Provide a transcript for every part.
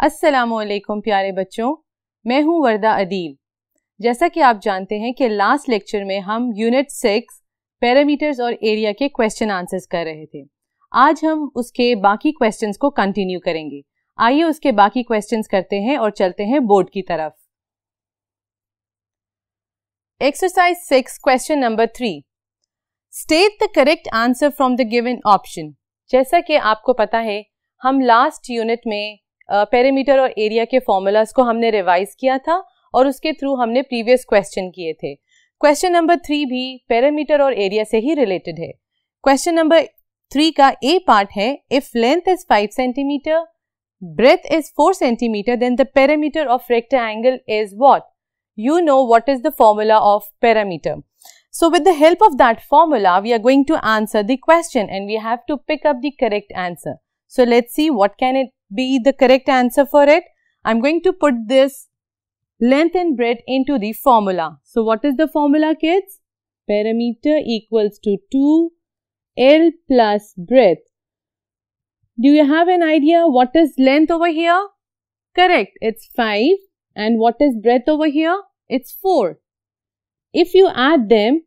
अस्सलामुअलैकुम प्यारे बच्चों, मैं हूं वर्दा अदील। जैसा कि आप जानते हैं कि लास्ट लेक्चर में हम यूनिट 6 पैरामीटर्स और एरिया के क्वेश्चन आंसर्स कर रहे थे। आज हम उसके बाकी क्वेश्चंस को कंटिन्यू करेंगे। आइए उसके बाकी क्वेश्चंस करते हैं और चलते हैं बोर्ड की तरफ। Exercise 6 question number 3, state the correct answer from the given option. जैसा कि आपको पता है, हम लास्ट यूनिट में पैरामीटर और एरिया के फॉर्मूलाज को हमने रिवाइज किया था और उसके थ्रू हमने प्रीवियस क्वेश्चन किए थे। क्वेश्चन नंबर 3 भी पैरामीटर और एरिया से ही रिलेटेड है। क्वेश्चन नंबर 3 का ए पार्ट है, if length is 5 centimetre, breadth is 4 centimetre, then the parameter of rectangle is what? You know what is the formula of parameter. So with the help of that formula, we are going to answer the question and we have to pick up the correct answer. So let's see what can it be the correct answer for it. I'm going to put this length and breadth into the formula. So what is the formula, kids? Parameter equals to 2L plus breadth. Do you have an idea what is length over here? Correct, it's 5. And what is breadth over here? It's 4. If you add them,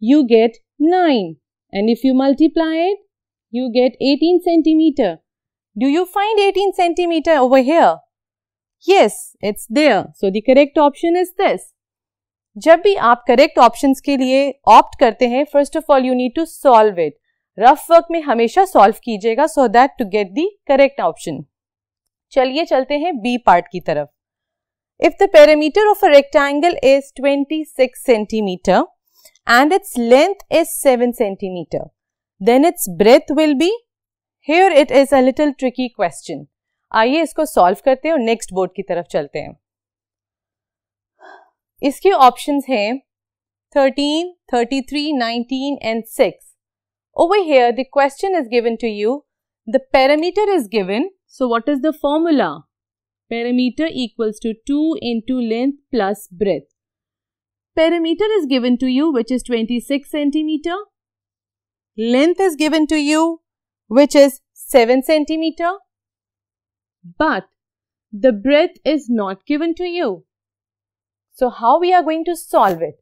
you get 9. And if you multiply it, you get 18 centimeter. Do you find 18 centimeter over here? Yes, it's there. So the correct option is this. जब भी आप correct options के लिए opt करते हैं, first of all you need to solve it. Rough work में हमेशा solve कीजिएगा so that to get the correct option. चलिए चलते हैं B part की तरफ. If the perimeter of a rectangle is 26 centimeter and its length is 7 centimeter, then its breadth will be? Here it is a little tricky question. आइए इसको solve करते हैं और next board की तरफ चलते हैं। इसके options हैं 13, 33, 19 and 6. Over here the question is given to you. The perimeter is given. So what is the formula? Perimeter equals to 2 into length plus breadth. Perimeter is given to you, which is 26 centimeter. Length is given to you, which is 7 centimeter. But the breadth is not given to you. So how we are going to solve it?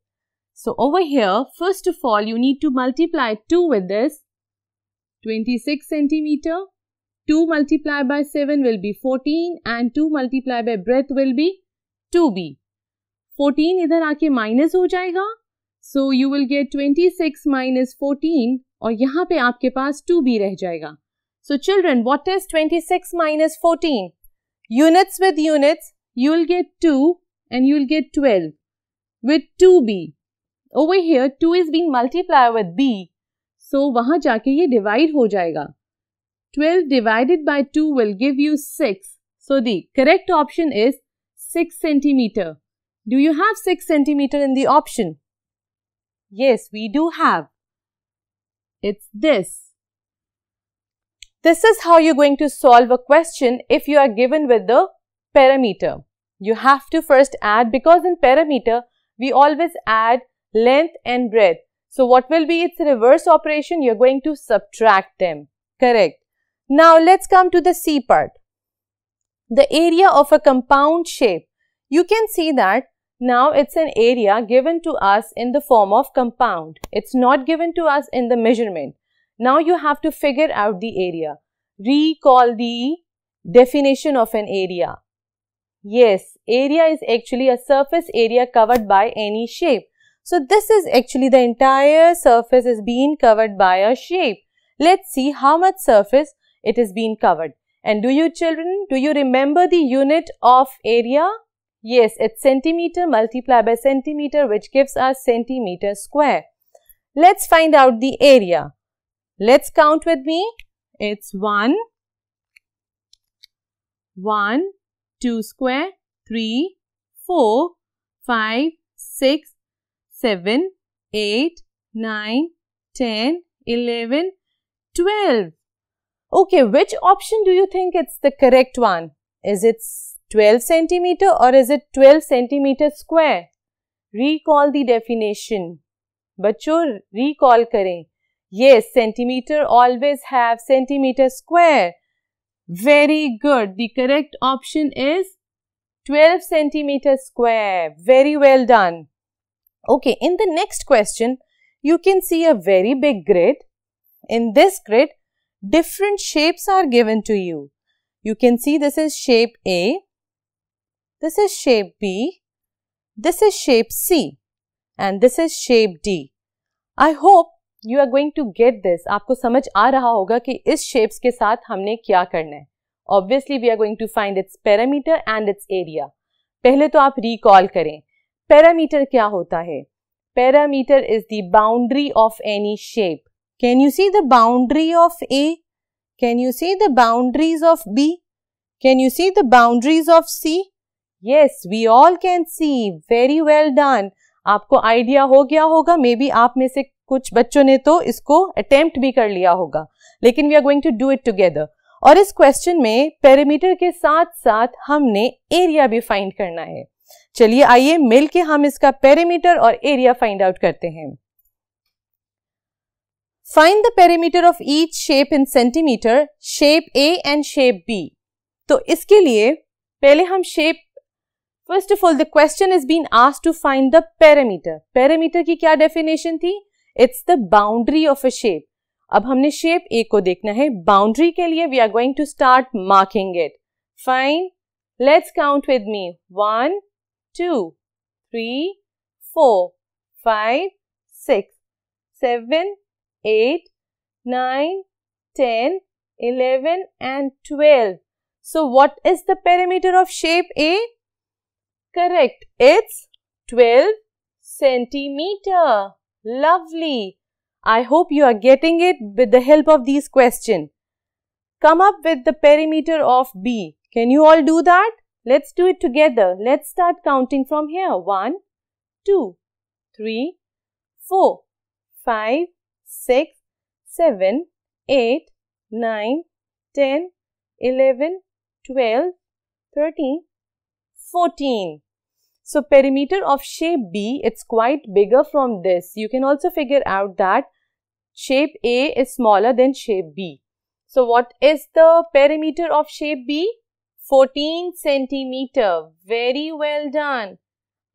So over here, first of all, you need to multiply 2 with this. 26 centimeter. 2 multiplied by 7 will be 14 and 2 multiplied by breadth will be 2b. 14 इधर आके minus हो जाएगा. So you will get 26 minus 14 और यहाँ पे आपके पास 2b रह जाएगा. So children, what is 26 minus 14? Units with units, you will get 2 and you will get 12 with 2b. Over here 2 is being multiplied with b. So वहाँ जाके ये divide हो जाएगा. 12 divided by 2 will give you 6. So the correct option is 6 centimeter. Do you have 6 centimeter in the option? Yes, we do have. It's this. This is how you're going to solve a question if you are given with the parameter. You have to first add, because in parameter, we always add length and breadth. So what will be its reverse operation? You're going to subtract them. Correct. Now let's come to the C part. The area of a compound shape. You can see that now it's an area given to us in the form of compound. It's not given to us in the measurement. Now you have to figure out the area. Recall the definition of an area. Yes, area is actually a surface area covered by any shape. So this is actually the entire surface is being covered by a shape. Let's see how much surface it is being covered. And do you children, do you remember the unit of area? Yes, it's centimeter multiplied by centimeter, which gives us centimeter square. Let's find out the area. Let's count with me. It's 1, 2 square, 3, 4, 5, 6, 7, 8, 9, 10, 11, 12. Okay, which option do you think it's the correct one? Is it 12 centimeter or is it 12 centimeter square? Recall the definition. बच्चों recall करें. Yes, centimeter always have centimeter square. Very good. The correct option is 12 centimeters square. Very well done. Okay, in the next question, you can see a very big grid. In this grid, different shapes are given to you. You can see this is shape A, this is shape B, this is shape C, and this is shape D. I hope you are going to get this. आपको समझ आ रहा होगा कि इस shapes के साथ हमने क्या करना है. Obviously, we are going to find its perimeter and its area. पहले तो आप recall करें. Perimeter क्या होता है? Perimeter is the boundary of any shape. Can you see the boundary of A? Can you see the boundaries of B? Can you see the boundaries of C? Yes, we all can see. Very well done. आपको idea हो गया होगा. May be आप में से कुछ बच्चों ने तो इसको अटेम्प्ट भी कर लिया होगा, लेकिन we are going to do it together. और इस क्वेश्चन में पेरीमीटर के साथ साथ हमने एरिया भी फाइंड करना है. चलिए आइए मिलके हम इसका पेरीमीटर और एरिया फाइंड आउट करते हैं. Find the perimeter of each shape in centimetre, shape a and shape b. तो इसके लिए पहले हम shape, first of all the question is been asked to find the perimeter. Perimeter की क्या डेफिनेशन थी? It's the boundary of a shape. अब हमने शेप ए को देखना है. बाउंड्री के लिए we are going to start marking it. Fine, let's count with me. 1 2 3 4 5 6 7 8 9 10 11 and 12. So what is the perimeter of shape A? Correct. It's 12 centimeter. Lovely. I hope you are getting it with the help of these questions. Come up with the perimeter of B. Can you all do that? Let's do it together. Let's start counting from here. 1 2 3 4 5 6 7 8 9 10 11 12 13 14. So perimeter of shape B, it's quite bigger from this. You can also figure out that shape A is smaller than shape B. So what is the perimeter of shape B? 14 centimeter. Very well done.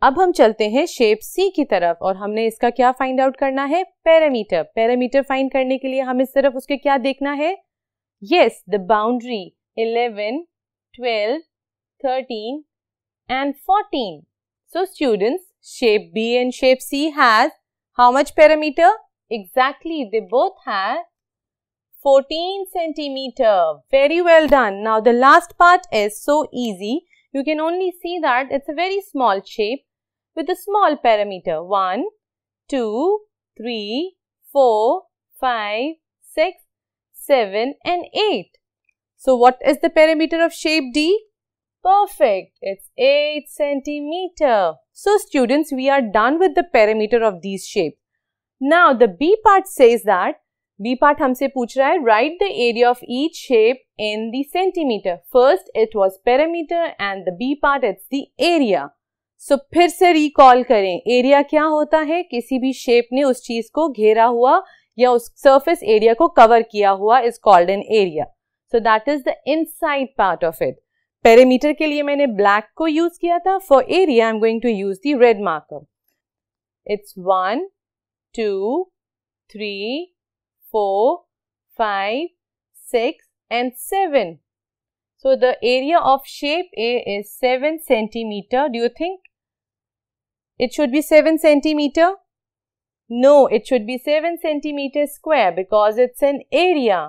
अब हम चलते हैं shape C की तरफ और हमने इसका क्या फाइंड आउट करना है? पेरीमीटर. पेरीमीटर फाइंड करने के लिए हमें सिर्फ उसके क्या देखना है? Yes, the boundary 11, 12, 13 and 14. So students, shape B and shape C has how much perimeter? Exactly, they both have 14 centimeter. Very well done. Now the last part is so easy. You can only see that it's a very small shape with a small perimeter. 1, 2, 3, 4, 5, 6, 7 and 8. So what is the perimeter of shape D? Perfect. It's 8 centimeter. So students, we are done with the perimeter of these shapes. Now the B part says that, B part हमसे पूछ रहा है, write the area of each shape in the centimeter. First it was perimeter and the B part it's the area. So फिर से recall करें, area क्या होता है? किसी भी shape ने उस चीज को घेरा हुआ या उस surface area को cover किया हुआ is called an area. So that is the inside part of it. Perimeter के लिए मैंने ब्लैक को यूज किया था. For area I am going to use the red marker. It's 1 2 3 4 5 6 and 7. So the area of shape A is 7 centimeter. Do you think it should be 7 centimeter? No, it should be 7 centimeter square because it's an area.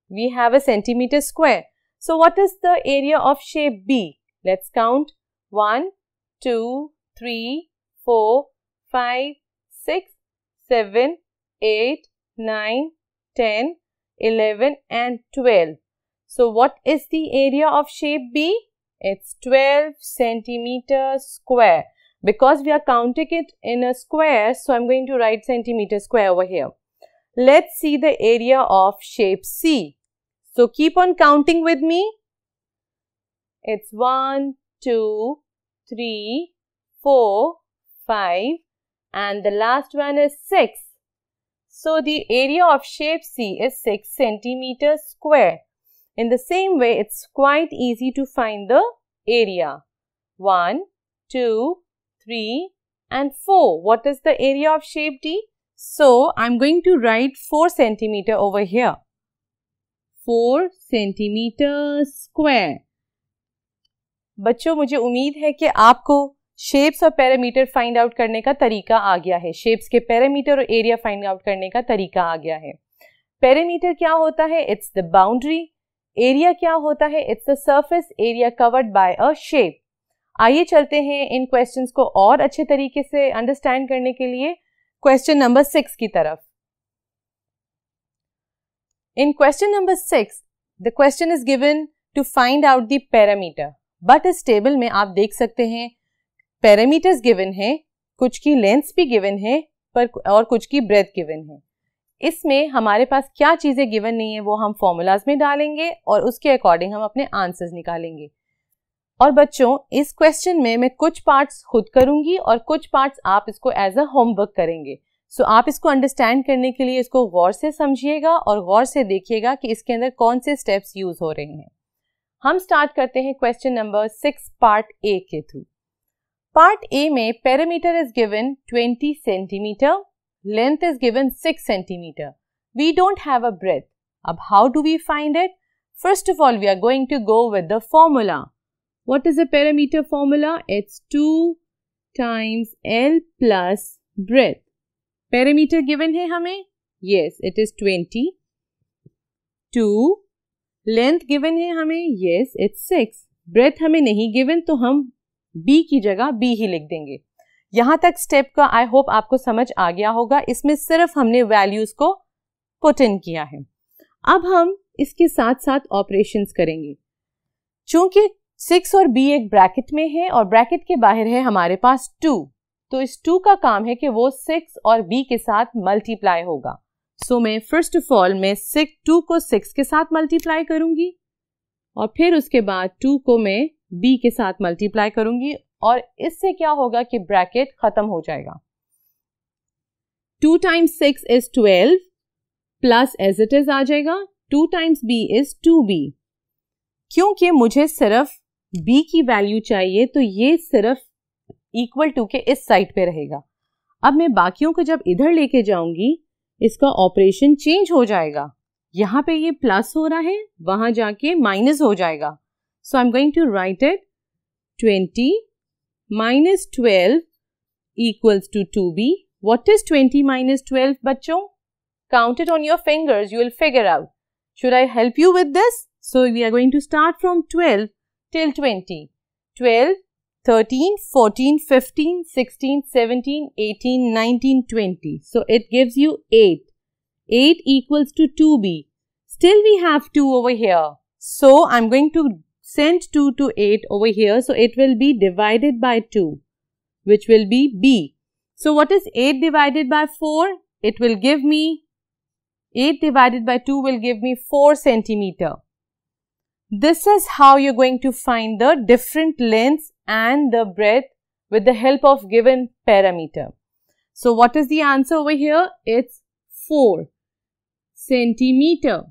We have a centimeter square. So what is the area of shape B? Let's count. 1, 2, 3, 4, 5, 6, 7, 8, 9, 10, 11 and 12. So what is the area of shape B? It's 12 centimeter square. Because we are counting it in a square, so I'm going to write centimeter square over here. Let's see the area of shape C. So keep on counting with me. It's 1, 2, 3, 4, 5 and the last one is 6. So the area of shape C is 6 centimeters square. In the same way, it's quite easy to find the area. 1, 2, 3 and 4. What is the area of shape D? So, I'm going to write 4 centimeter over here. 4 centimeter square. बच्चों, मुझे उम्मीद है कि आपको shapes और parameter find out करने का तरीका आ गया है. शेप्स के पैरामीटर और एरिया फाइंड आउट करने का तरीका आ गया है. पैरामीटर क्या होता है? It's the boundary. एरिया क्या होता है? It's the surface area covered by a shape. आइए चलते हैं इन क्वेश्चंस को और अच्छे तरीके से अंडरस्टैंड करने के लिए क्वेश्चन नंबर 6 की तरफ. In question number 6 the question is given to find out the parameter. But इस टेबल में आप देख सकते हैं पैरामीटर्स गिवन है, कुछ की लेंथ्स भी गिवन है और कुछ की ब्रेथ गिवन है. इसमें हमारे पास क्या चीजें गिवन नहीं है वो हम फॉर्मूलाज में डालेंगे और उसके अकॉर्डिंग हम अपने आंसर्स निकालेंगे. और बच्चों, इस क्वेश्चन में मैं कुछ पार्ट्स खुद करूंगी और कुछ पार्ट्स आप इसको एज अ होमवर्क करेंगे. सो आप इसको अंडरस्टैंड करने के लिए इसको गौर से समझिएगा और गौर से देखिएगा कि इसके अंदर कौन से स्टेप्स यूज हो रहे हैं. हम स्टार्ट करते हैं क्वेश्चन नंबर 6 पार्ट ए के थ्रू. पार्ट ए में parameter is given 20 centimetre, length is given 6 centimeter. We don't have a breadth. Ab how do we find it? First of all, we are going to go with the formula. What is the parameter formula? It's 2 times L plus breadth. Parameter given है हमें? Yes, it is 20. 2. Length given है हमें? Yes, it's 6. Breadth हमें नहीं given तो हम B की जगह B ही लिख देंगे. यहां तक स्टेप का आई होप आपको समझ आ गया होगा. इसमें सिर्फ हमने वैल्यूज को पुट इन किया है. अब हम इसके साथ साथ ऑपरेशंस करेंगे. चूंकि 6 और b एक ब्रैकेट में है और ब्रैकेट के बाहर है हमारे पास 2, तो इस 2 का काम है कि वो 6 और b के साथ मल्टीप्लाई होगा. सो मैं फर्स्ट ऑफ ऑल मैं 2 को 6 के साथ मल्टीप्लाई करूंगी और फिर उसके बाद 2 को मैं b के साथ मल्टीप्लाई करूंगी और इससे क्या होगा कि ब्रैकेट खत्म हो जाएगा. 2 times 6 is 12 plus as it is आ जाएगा 2 times b is 2b. क्योंकि मुझे सिर्फ b की वैल्यू चाहिए तो ये सिर्फ इक्वल टू के इस साइड पे रहेगा. अब मैं बाकियों को जब इधर लेके जाऊंगी इसका ऑपरेशन चेंज हो जाएगा. यहां पे ये प्लस हो रहा है, वहां जाके माइनस हो जाएगा. So I am going to write it 20 minus 12 equals to 2b. What is 20 minus 12, बच्चों? Count it on your fingers. You will figure out. Should I help you with this? So we are going to start from 12 till 20. 12, 13, 14, 15, 16, 17, 18, 19, 20. So it gives you 8. 8 equals to 2b. Still we have 2 over here. So I'm going to send 2 to 8 over here, so it will be divided by 2, which will be b. So what is 8 divided by 4? It will give me 8 divided by 2 will give me 4 centimeter. This is how you're going to find the different lengths and the breadth with the help of given parameter. So what is the answer over here? It's 4 centimeter.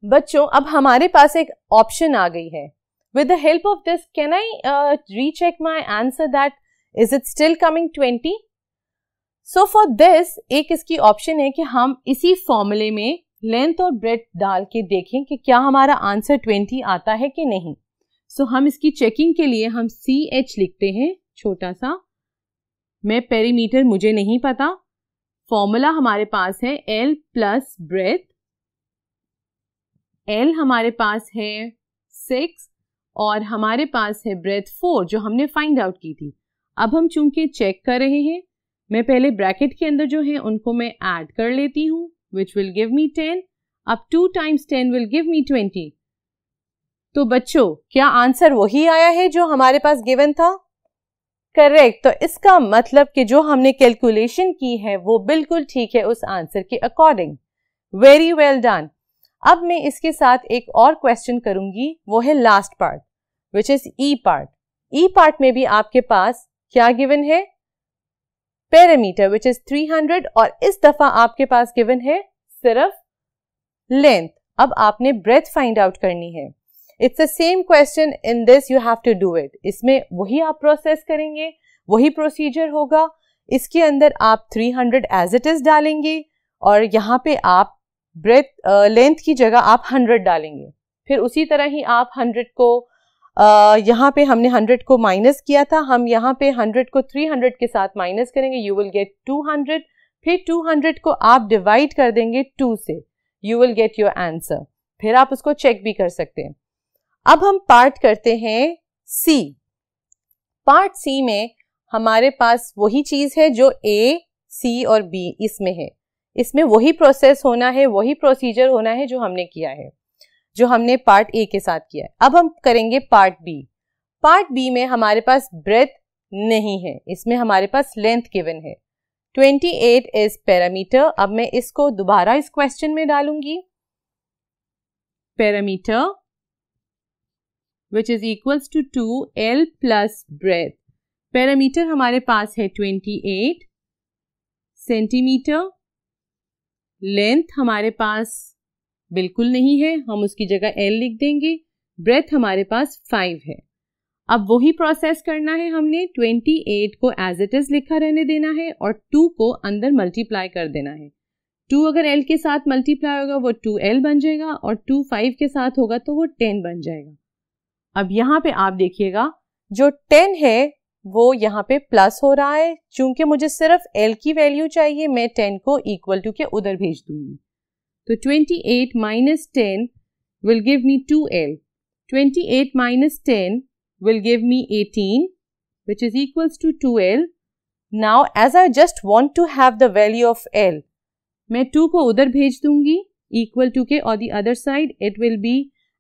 बच्चों, अब हमारे पास एक option आ गई है. With the help of this can I recheck my answer that is it still coming 20? So for this एक इसकी option है कि हम इसी फॉर्मूले में लेंथ और ब्रेड्थ डाल के देखें कि क्या हमारा आंसर 20 आता है कि नहीं. सो हम इसकी चेकिंग के लिए हम CH लिखते हैं छोटा सा. मैं पेरीमीटर मुझे नहीं पता. फॉर्मूला हमारे पास है L प्लस ब्रेड्थ. L हमारे पास है 6 और हमारे पास है ब्रेथ 4 जो हमने फाइंड आउट की थी. अब हम चूंकि चेक कर रहे हैं, मैं पहले ब्रैकेट के अंदर जो है उनको मैं ऐड कर लेती हूँ, विच विल गिव मी 10. अब 2 times 10 विल गिव मी 20. तो बच्चों, क्या आंसर वही आया है जो हमारे पास गिवन था? करेक्ट. तो इसका मतलब कि जो हमने कैलकुलेशन की है वो बिल्कुल ठीक है उस आंसर के अकॉर्डिंग. Very well done. अब मैं इसके साथ एक और क्वेश्चन करूंगी, वो है last part which is E part. E part में भी आपके पास क्या गिवन है? पैरामीटर विच इज 300 और इस दफा आपके पास गिवन है सिर्फ लेंथ. अब आपने ब्रेथ फाइंड आउट करनी है। It's the same question in this, you have to do it. इसमें वही आप प्रोसेस करेंगे, वही प्रोसीजर होगा। इसके अंदर आप 300 एज इट इज डालेंगे और यहाँ पे आप ब्रेथ लेंथ की जगह आप 100 डालेंगे। फिर उसी तरह ही आप 100 को यहाँ पे हमने 100 को माइनस किया था, हम यहाँ पे 100 को 300 के साथ माइनस करेंगे, यू विल गेट 200। फिर 200 को आप डिवाइड कर देंगे 2 से, you will get your answer. फिर आप उसको चेक भी कर सकते हैं। अब हम पार्ट करते हैं सी। पार्ट सी में हमारे पास वही चीज है जो ए, सी और बी इसमें है। इसमें वही प्रोसेस होना है, वही प्रोसीजर होना है जो हमने किया है, जो हमने पार्ट ए के साथ किया है। अब हम करेंगे पार्ट बी। पार्ट बी में हमारे पास ब्रेथ नहीं है, इसमें हमारे पास लेंथ गिवन है। 28 इज पैरामीटर। अब मैं इसको दोबारा इस क्वेश्चन में डालूंगी। Parameter which is equals to 2L plus breadth. Parameter हमारे पास है 28 सेंटीमीटर। लेंथ हमारे पास बिल्कुल नहीं है, हम उसकी जगह L लिख देंगे। ब्रेथ हमारे पास 5 है। अब वही प्रोसेस करना है, हमने 28 को एज इट इज लिखा रहने देना है और 2 को अंदर मल्टीप्लाई कर देना है। 2 अगर L के साथ मल्टीप्लाई होगा वो 2L बन जाएगा और 2 5 के साथ होगा तो वो 10 बन जाएगा। अब यहाँ पे आप देखिएगा जो 10 है वो यहाँ पे प्लस हो रहा है। चूंकि मुझे सिर्फ L की वैल्यू चाहिए, मैं 10 को इक्वल टू के उधर भेज दूंगी। तो 28 minus 10 will give me 2L. 28 minus 10 will give me 18, which is equals to 2L. Now, as I just want to have the value of L, मैं 2 को उधर भेज दूंगी equal to के और the other side it will be,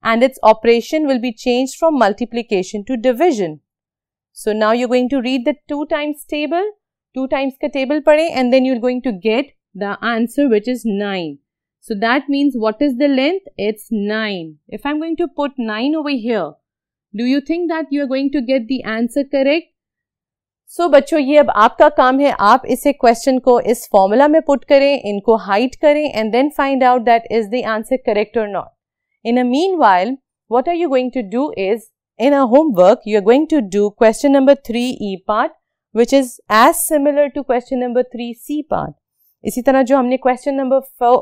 and its operation will be changed from multiplication to division. So now you're going to read the 2 times table, 2 times का table पढ़ें and then you're going to get the answer which is 9. So that means what is the length? It's 9. If I'm going to put 9 over here, do you think that you are going to get the answer correct? So बच्चों ये अब आपका काम है, आप इसे question को इस फॉर्मूला में पुट करें, इनको हाइड करें and then find out that is the answer correct or not. In a meanwhile, what are you going to do is, in a homework, you are going to do question number 3E part, which is as similar to question number 3C part. इसी तरह जो हमने question number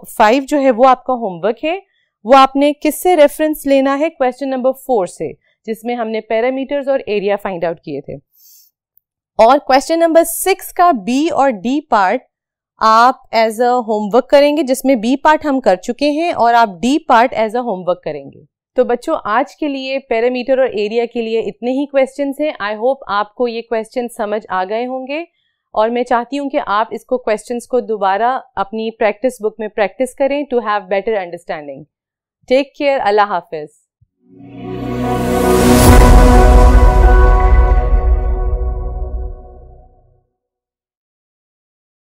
5 जो है वो आपका homework है, वो आपने किससे रेफरेंस लेना है? क्वेश्चन नंबर 4 से, जिसमें हमने पैरामीटर्स और एरिया फाइंड आउट किए थे। और क्वेश्चन नंबर 6 का बी और डी पार्ट आप एज अ होमवर्क करेंगे, जिसमें बी पार्ट हम कर चुके हैं और आप D part as a homework करेंगे। तो बच्चों आज के लिए पैरामीटर और एरिया के लिए इतने ही क्वेश्चंस हैं। आई होप आपको ये क्वेश्चन समझ आ गए होंगे और मैं चाहती हूँ कि आप इसको क्वेश्चंस को दोबारा अपनी प्रैक्टिस बुक में प्रैक्टिस करें to have better understanding. Take care, अल्लाह हाफिज।